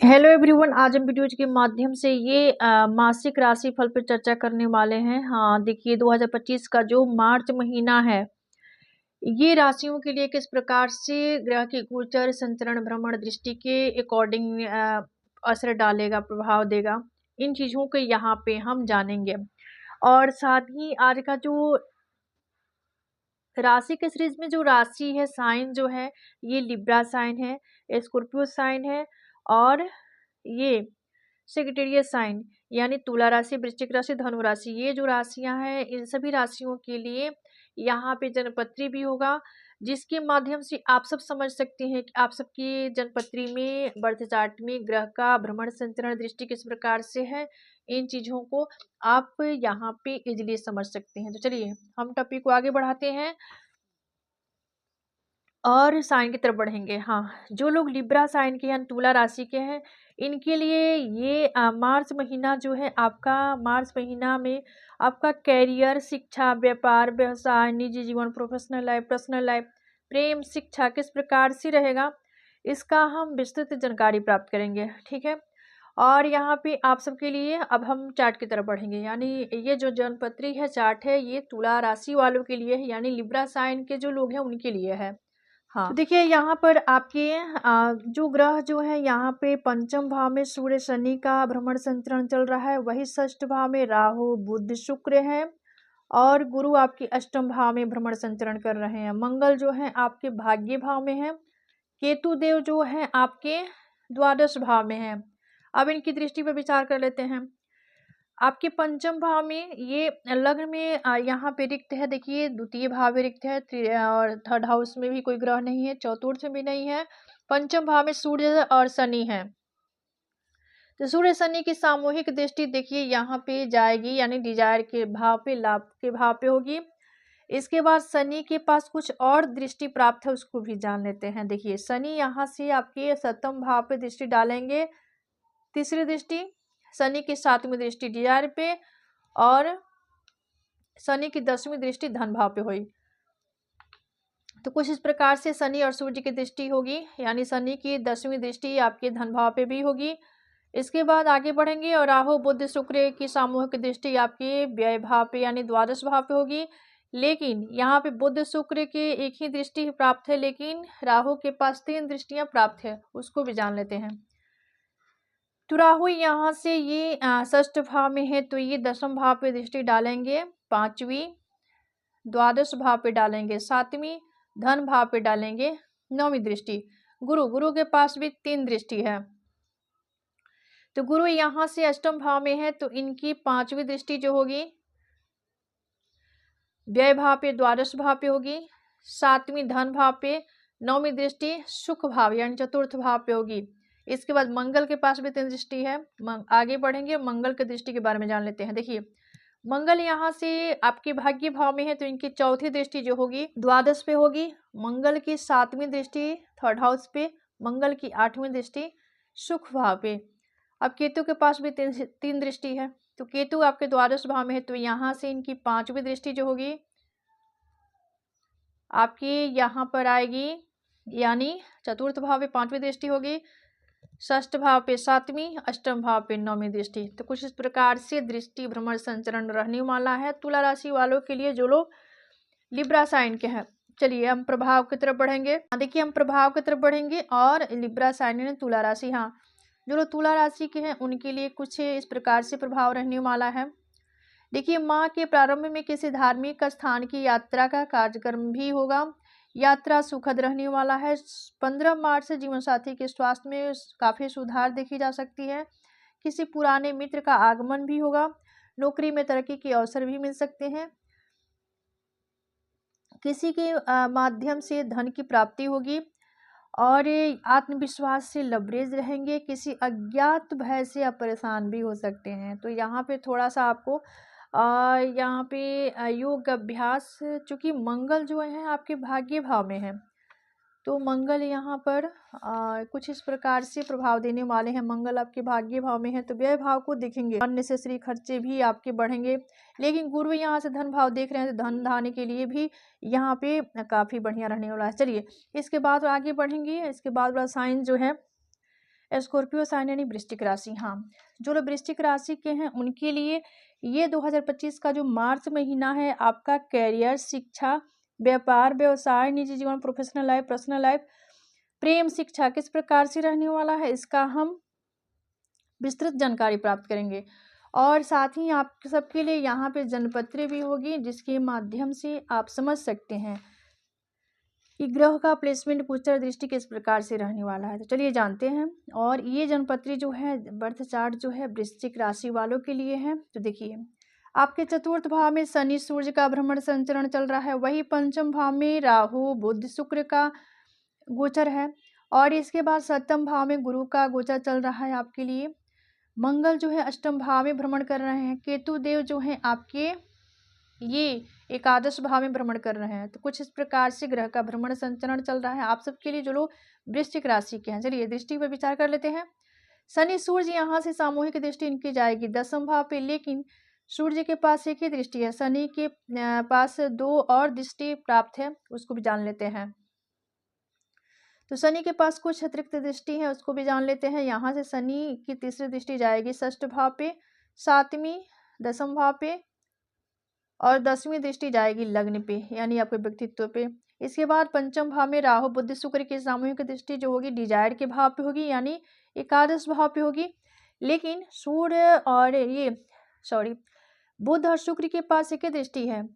Hello everyone, आज हम videos के माध्यम से ये मासिक राशि फल पर चर्चा करने वाले हैं। हाँ देखिए, 2025 का जो मार्च महीना है, ये राशियों के लिए किस प्रकार से ग्रह के गोचर, संचरण, भ्रमण, दृष्टि के अकॉर्डिंग असर डालेगा, प्रभाव देगा, इन चीजों को यहाँ पे हम जानेंगे। और साथ ही आज का जो राशि के सीरीज में जो राशि है, साइन जो है, ये लिब्रा साइन है, स्कॉर्पियो साइन है, और ये सेक्रेटेरिएट साइन यानी तुला राशि, वृश्चिक राशि, धनु राशि, ये जो राशियां हैं, इन सभी राशियों के लिए यहाँ पे जन्मपत्री भी होगा, जिसके माध्यम से आप सब समझ सकते हैं कि आप सबकी जन्मपत्री में, बर्थ चार्ट में ग्रह का भ्रमण, संचरण, दृष्टि किस प्रकार से है। इन चीजों को आप यहाँ पे इजिली समझ सकते हैं। तो चलिए हम टॉपिक को आगे बढ़ाते हैं और साइन की तरफ बढ़ेंगे। हाँ, जो लोग लिब्रा साइन के हैं, तुला राशि के हैं, इनके लिए ये मार्च महीना जो है आपका, मार्च महीना में आपका कैरियर, शिक्षा, व्यापार, व्यवसाय, निजी जीवन, प्रोफेशनल लाइफ, पर्सनल लाइफ, प्रेम, शिक्षा किस प्रकार से रहेगा, इसका हम विस्तृत जानकारी प्राप्त करेंगे। ठीक है, और यहाँ पे आप सबके लिए अब हम चार्ट की तरफ बढ़ेंगे। यानी ये जो जन्मपत्री है, चार्ट है, ये तुला राशि वालों के लिए है, यानी लिब्रा साइन के जो लोग हैं उनके लिए है। हाँ, तो देखिए यहाँ पर आपके जो ग्रह जो है, यहाँ पे पंचम भाव में सूर्य शनि का भ्रमण संचरण चल रहा है, वही षष्ठ भाव में राहु बुध शुक्र है, और गुरु आपके अष्टम भाव में भ्रमण संचरण कर रहे हैं। मंगल जो है आपके भाग्य भाव में है, केतु देव जो है आपके द्वादश भाव में है। अब इनकी दृष्टि पर विचार कर लेते हैं। आपके पंचम भाव में ये लग्न में यहाँ पे रिक्त है, देखिए द्वितीय भाव में रिक्त है, और थर्ड हाउस में भी कोई ग्रह नहीं है, चतुर्थ में भी नहीं है, पंचम भाव में सूर्य और शनि है। तो सूर्य शनि की सामूहिक दृष्टि देखिए यहाँ पे जाएगी, यानी डिजायर के भाव पे, लाभ के भाव पे होगी। इसके बाद शनि के पास कुछ और दृष्टि प्राप्त है, उसको भी जान लेते हैं। देखिए शनि यहाँ से आपके सप्तम भाव पे दृष्टि डालेंगे, तीसरी दृष्टि, शनि की सातवीं दृष्टि डिजायर पे, और शनि की 10वीं दृष्टि धन भाव पे हुई। तो कुछ इस प्रकार से शनि और सूर्य की दृष्टि होगी, यानी शनि की 10वीं दृष्टि आपके धन भाव पे भी होगी। इसके बाद आगे बढ़ेंगे और राहु बुध शुक्र की सामूहिक दृष्टि आपके व्यय भाव पे, यानी द्वादश भाव पे होगी। लेकिन यहाँ पे बुध शुक्र के एक ही दृष्टि प्राप्त है, लेकिन राहु के पास 3 दृष्टियां प्राप्त है, उसको भी जान लेते हैं। तो राहु यहाँ से ये षष्ठ भाव में है, तो ये दसम भाव पे दृष्टि डालेंगे, पांचवी, द्वादश भाव पे डालेंगे सातवीं, धन भाव पे डालेंगे नौवीं दृष्टि। गुरु के पास भी 3 दृष्टि है, तो गुरु यहाँ से अष्टम भाव में है, तो इनकी 5वीं दृष्टि जो होगी व्यय भाव पे, द्वादश भाव पे होगी, 7वीं धन भाव पे, 9वीं दृष्टि सुख भाव यानी चतुर्थ भाव पे होगी। इसके बाद मंगल के पास भी 3 दृष्टि है। आगे बढ़ेंगे, मंगल की दृष्टि के बारे में जान लेते हैं। देखिए मंगल यहाँ से आपके भाग्य भाव में है, तो इनकी चौथी दृष्टि जो होगी द्वादश पे होगी, मंगल की 7वीं दृष्टि थर्ड हाउस पे, मंगल की 8वीं दृष्टि सुख भाव पे। अब केतु के पास भी 3 दृष्टि है, तो केतु आपके द्वादश भाव में है, तो यहाँ से इनकी 5वीं दृष्टि जो होगी आपकी यहाँ पर आएगी, यानी चतुर्थ भाव पे 5वीं दृष्टि होगी, षष्ठ भाव पे 7वीं, अष्टम भाव पे 9वीं दृष्टि। तो कुछ इस प्रकार से दृष्टि भ्रमण संचरण रहने वाला है तुला राशि वालों के लिए, जो लोग लिब्रा साइन के हैं। चलिए हम प्रभाव की तरफ बढ़ेंगे। देखिए हम प्रभाव की तरफ बढ़ेंगे, और लिब्रा साइन यानी तुला राशि, हाँ जो लोग तुला राशि के हैं उनके लिए कुछ इस प्रकार से प्रभाव रहने वाला है। देखिए माह के प्रारंभ में किसी धार्मिक स्थान की यात्रा का कार्यक्रम भी होगा, यात्रा सुखद रहने वाला है। 15 मार्च से जीवन साथी के स्वास्थ्य में काफी सुधार देखी जा सकती है, किसी पुराने मित्र का आगमन भी होगा, नौकरी में तरक्की के अवसर भी मिल सकते हैं, किसी के माध्यम से धन की प्राप्ति होगी, और आत्मविश्वास से लबरेज रहेंगे, किसी अज्ञात भय से आप परेशान भी हो सकते हैं। तो यहाँ पे थोड़ा सा आपको यहाँ पे योग अभ्यास, चूँकि मंगल जो है आपके भाग्य भाव में है, तो मंगल यहाँ पर कुछ इस प्रकार से प्रभाव देने वाले हैं। मंगल आपके भाग्य भाव में है, तो व्यय भाव को देखेंगे, अननेसेसरी खर्चे भी आपके बढ़ेंगे। लेकिन गुरु यहाँ से धन भाव देख रहे हैं, तो धन धाने के लिए भी यहाँ पे काफ़ी बढ़िया रहने वाला है। चलिए इसके बाद आगे बढ़ेंगे। इसके बाद वाला साइन जो है स्कॉर्पियो साइन यानी वृश्चिक राशि। हाँ, जो लोग वृश्चिक राशि के हैं उनके लिए ये 2025 का जो मार्च महीना है आपका कैरियर, शिक्षा, व्यापार, व्यवसाय, निजी जीवन, प्रोफेशनल लाइफ, पर्सनल लाइफ, प्रेम, शिक्षा किस प्रकार से रहने वाला है इसका हम विस्तृत जानकारी प्राप्त करेंगे। और साथ ही आप सबके लिए यहाँ पे जनपत्री भी होगी जिसके माध्यम से आप समझ सकते हैं कि ग्रह का प्लेसमेंट गोचर दृष्टि किस प्रकार से रहने वाला है। तो चलिए जानते हैं। और ये जनपत्री जो है बर्थ चार्ट जो है वृश्चिक राशि वालों के लिए है। तो देखिए आपके चतुर्थ भाव में शनि सूर्य का भ्रमण संचरण चल रहा है, वही पंचम भाव में राहु बुध शुक्र का गोचर है, और इसके बाद सप्तम भाव में गुरु का गोचर चल रहा है आपके लिए। मंगल जो है अष्टम भाव में भ्रमण कर रहे हैं, केतु देव जो है आपके ये एकादश भाव में भ्रमण कर रहे हैं। तो कुछ इस प्रकार से ग्रह का भ्रमण संचरण चल रहा है आप सबके लिए जो लोग वृश्चिक राशि के हैं। चलिए दृष्टि पर विचार कर लेते हैं। शनि सूर्य यहाँ से सामूहिक दृष्टि इनकी जाएगी दसम भाव पे, लेकिन सूर्य के पास एक ही दृष्टि है, शनि के पास 2 और दृष्टि प्राप्त है, उसको भी जान लेते हैं। तो शनि के पास कुछ अतिरिक्त दृष्टि है, उसको भी जान लेते हैं। यहाँ से शनि की तीसरी दृष्टि जाएगी षष्ठ भाव पे, 7वीं दसम भाव पे, और 10वीं दृष्टि जाएगी लग्न पे यानी आपके व्यक्तित्व पे। इसके बाद पंचम भाव में राहु बुध शुक्र की सामूहिक दृष्टि जो होगी डिजायर के भाव पे होगी यानी एकादश भाव पे होगी। लेकिन सूर्य और बुध और शुक्र के पास एक ही दृष्टि है,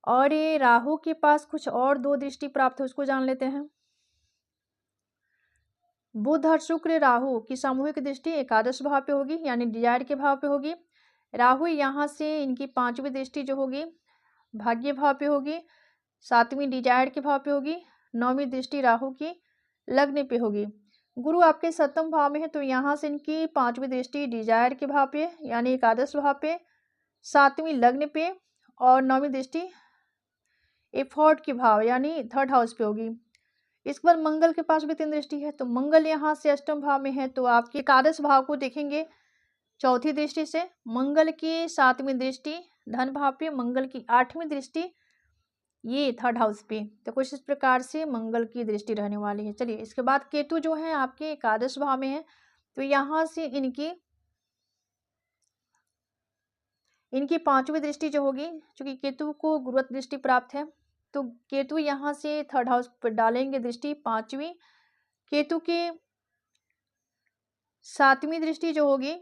और ये राहु के पास कुछ और 2 दृष्टि प्राप्त है, उसको जान लेते हैं। बुध और शुक्र राहु की सामूहिक दृष्टि एकादश भाव पे होगी यानी डिजायर के भाव पे होगी। राहु यहाँ से इनकी 5वीं दृष्टि जो होगी भाग्य भाव पे होगी, 7वीं डिजायर के भाव पे होगी, 9वीं दृष्टि राहु की लग्न पे होगी। गुरु आपके 7म भाव में है, तो यहाँ से इनकी 5वीं दृष्टि डिजायर के भाव पे यानी एकादश भाव पे, 7वीं लग्न पे, और 9वीं दृष्टि एफर्ट के भाव यानी 3rd हाउस पे होगी। इसके बाद मंगल के पास भी 3 दृष्टि है, तो मंगल यहाँ से अष्टम भाव में है, तो आपके एकादश भाव को देखेंगे 4थी दृष्टि से। मंगल की 7वीं दृष्टि धन भाव पे, मंगल की 8वीं दृष्टि ये 3rd हाउस पे। तो कुछ इस प्रकार से मंगल की दृष्टि रहने वाली है। चलिए इसके बाद केतु जो है आपके एकादश भाव में है, तो यहाँ से इनकी 5वीं दृष्टि जो होगी, चूंकि केतु को गुरुत्व दृष्टि प्राप्त है, तो केतु यहाँ से 3rd हाउस पर डालेंगे दृष्टि 5वीं। केतु के 7वीं दृष्टि जो होगी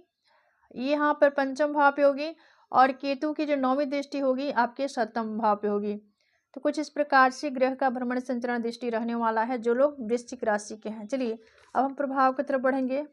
ये यहाँ पर पंचम भाव पे होगी, और केतु की जो 9वीं दृष्टि होगी आपके 7म भाव पे होगी। तो कुछ इस प्रकार से ग्रह का भ्रमण संचरण दृष्टि रहने वाला है जो लोग वृश्चिक राशि के हैं। चलिए अब हम प्रभाव की तरफ बढ़ेंगे।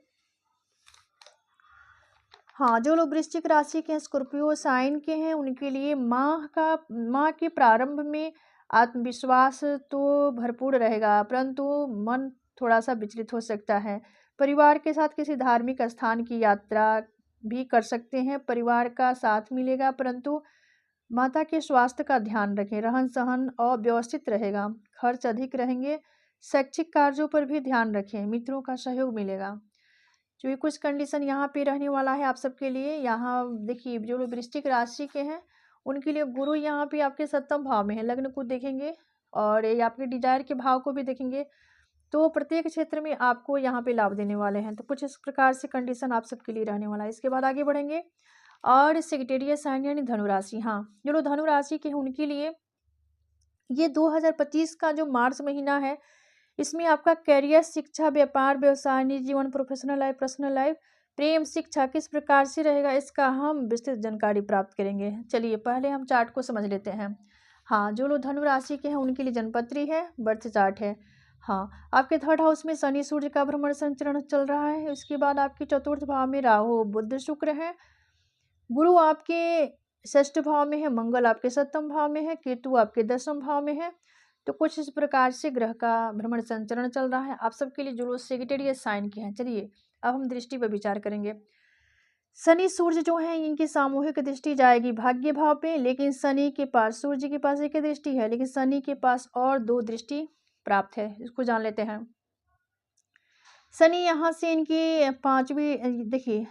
हाँ, जो लोग वृश्चिक राशि के हैं स्कॉर्पियो साइन के हैं उनके लिए माह के प्रारंभ में आत्मविश्वास तो भरपूर रहेगा, परंतु मन थोड़ा सा विचलित हो सकता है। परिवार के साथ किसी धार्मिक स्थान की यात्रा भी कर सकते हैं, परिवार का साथ मिलेगा, परंतु माता के स्वास्थ्य का ध्यान रखें। रहन सहन अव्यवस्थित रहेगा, खर्च अधिक रहेंगे। शैक्षिक कार्यों पर भी ध्यान रखें, मित्रों का सहयोग मिलेगा। जो ये कुछ कंडीशन यहाँ पे रहने वाला है आप सबके लिए। यहाँ देखिए जो लोग वृश्चिक राशि के हैं उनके लिए गुरु यहाँ पे आपके 7म भाव में है, लग्न को देखेंगे और ये आपके डिजायर के भाव को भी देखेंगे, तो प्रत्येक क्षेत्र में आपको यहाँ पे लाभ देने वाले हैं। तो कुछ इस प्रकार से कंडीशन आप सबके लिए रहने वाला है। इसके बाद आगे बढ़ेंगे। और सेक्रेटेरियल साइन यानी धनुराशि। हाँ, जो लोग धनुराशि के हैं उनके लिए ये 2025 का जो मार्च महीना है इसमें आपका करियर, शिक्षा, व्यापार, व्यवसाय, निजी जीवन, प्रोफेशनल लाइफ, पर्सनल लाइफ, प्रेम, शिक्षा किस प्रकार से रहेगा इसका हम विस्तृत जानकारी प्राप्त करेंगे। चलिए पहले हम चार्ट को समझ लेते हैं। हाँ, जो लोग धनु राशि के हैं उनके लिए जनपत्री है, बर्थ चार्ट है। हाँ, आपके 3rd हाउस में शनि सूर्य का भ्रमण संचरण चल रहा है। उसके बाद आपके 4th भाव में राहु बुध शुक्र है, गुरु आपके 6ठ भाव में है, मंगल आपके 7म भाव में है, केतु आपके 10म भाव में है। तो कुछ इस प्रकार से ग्रह का भ्रमण संचरण चल रहा है आप सबके लिए जो लोग सेक्रेटेरियल साइन के हैं। चलिए अब हम दृष्टि पर विचार करेंगे। शनि सूर्य जो है इनकी सामूहिक दृष्टि जाएगी भाग्य भाव पे, लेकिन शनि के पास, सूर्य के पास एक दृष्टि है लेकिन शनि के पास और 2 दृष्टि प्राप्त है, इसको जान लेते हैं। शनि यहाँ से इनकी 5वीं देखिए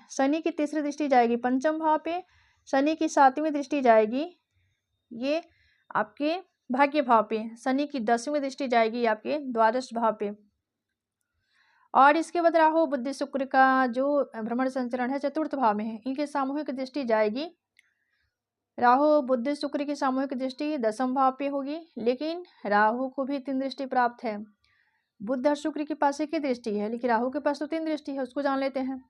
शनि की तीसरी दृष्टि जाएगी पंचम भाव पे, शनि की 7वीं दृष्टि जाएगी ये आपके भाग्य भाव पे, शनि की 10वीं दृष्टि जाएगी आपके द्वादश भाव पे, और इसके बाद राहु बुध शुक्र का जो भ्रमण संचरण है चतुर्थ भाव में है, इनकी सामूहिक दृष्टि जाएगी। राहु बुध शुक्र की सामूहिक दृष्टि 10वें भाव पे होगी, लेकिन राहु को भी 3 दृष्टि प्राप्त है। बुध और शुक्र के पास एक ही दृष्टि है, लेकिन राहु के पास तो 3 दृष्टि है, उसको जान लेते हैं।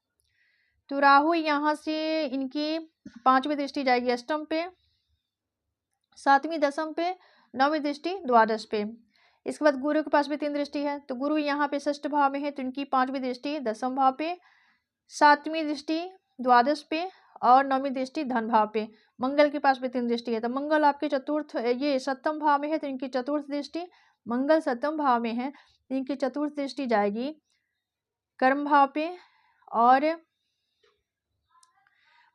तो राहु यहाँ से इनकी 5वीं दृष्टि जाएगी अष्टम पे, 7वीं दशम पे, 9वीं दृष्टि द्वादश पे। इसके बाद गुरु के पास भी 3 दृष्टि है, तो गुरु यहाँ पे षष्ठ भाव में है, तो इनकी 5वीं दृष्टि 10वें भाव पे, 7वीं दृष्टि द्वादश पे और 9वीं दृष्टि धन भाव पे। मंगल के पास भी 3 दृष्टि है, तो मंगल आपके चतुर्थ ये 7वें भाव में है, तो इनकी चतुर्थ दृष्टि, मंगल 7वें भाव में है, तो इनकी चतुर्थ दृष्टि जाएगी कर्म भाव पे, और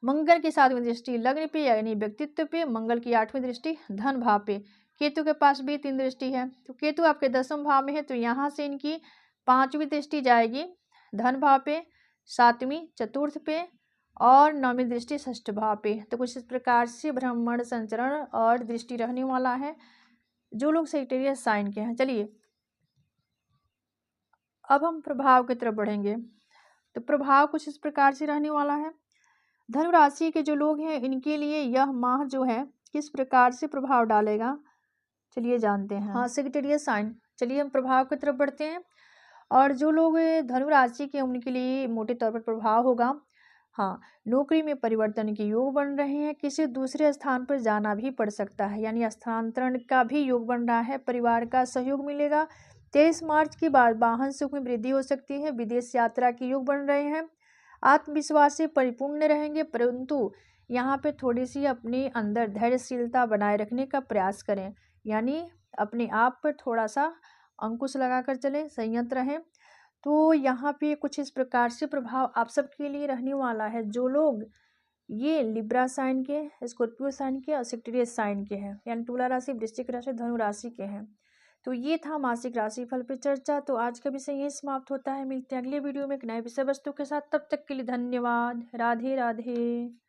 मंगल की 7वीं दृष्टि लग्न पे यानी व्यक्तित्व पे, मंगल की 8वीं दृष्टि धन भाव पे। केतु के पास भी 3 दृष्टि है, तो केतु आपके 10वें भाव में है, तो यहाँ से इनकी 5वीं दृष्टि जाएगी धन भाव पे, 7वीं चतुर्थ पे और 9वीं दृष्टि षष्ठ भाव पे। तो कुछ इस प्रकार से भ्रमण संचरण और दृष्टि रहने वाला है जो लोग सेक्टेरियस साइन के हैं। चलिए अब हम प्रभाव की तरफ बढ़ेंगे। तो प्रभाव कुछ इस प्रकार से रहने वाला है। धनु राशि के जो लोग हैं इनके लिए यह माह जो है किस प्रकार से प्रभाव डालेगा, चलिए जानते हैं। हाँ, सेक्टेरियस साइन। चलिए हम प्रभाव की तरफ बढ़ते हैं। और जो लोग धनु राशि के उनके लिए मोटे तौर पर प्रभाव होगा, हाँ, नौकरी में परिवर्तन के योग बन रहे हैं, किसी दूसरे स्थान पर जाना भी पड़ सकता है, यानी स्थानांतरण का भी योग बन रहा है, परिवार का सहयोग मिलेगा। 23 मार्च के बाद वाहन सुख में वृद्धि हो सकती है, विदेश यात्रा के योग बन रहे हैं, आत्मविश्वास से परिपूर्ण रहेंगे, परंतु यहाँ पे थोड़ी सी अपने अंदर धैर्यशीलता बनाए रखने का प्रयास करें, यानी अपने आप पर थोड़ा सा अंकुश लगाकर चलें, संयत रहें। तो यहाँ पे कुछ इस प्रकार से प्रभाव आप सबके लिए रहने वाला है जो लोग ये लिब्रा साइन के, स्कॉर्पियो साइन के और सेक्टेरियस साइन के हैं, यानी तुला राशि, वृश्चिक राशि, धनु राशि के हैं। तो ये था मासिक राशिफल पे चर्चा। तो आज का विषय यही समाप्त होता है। मिलते हैं अगले वीडियो में एक नए विषय वस्तु के साथ। तब तक के लिए धन्यवाद। राधे राधे।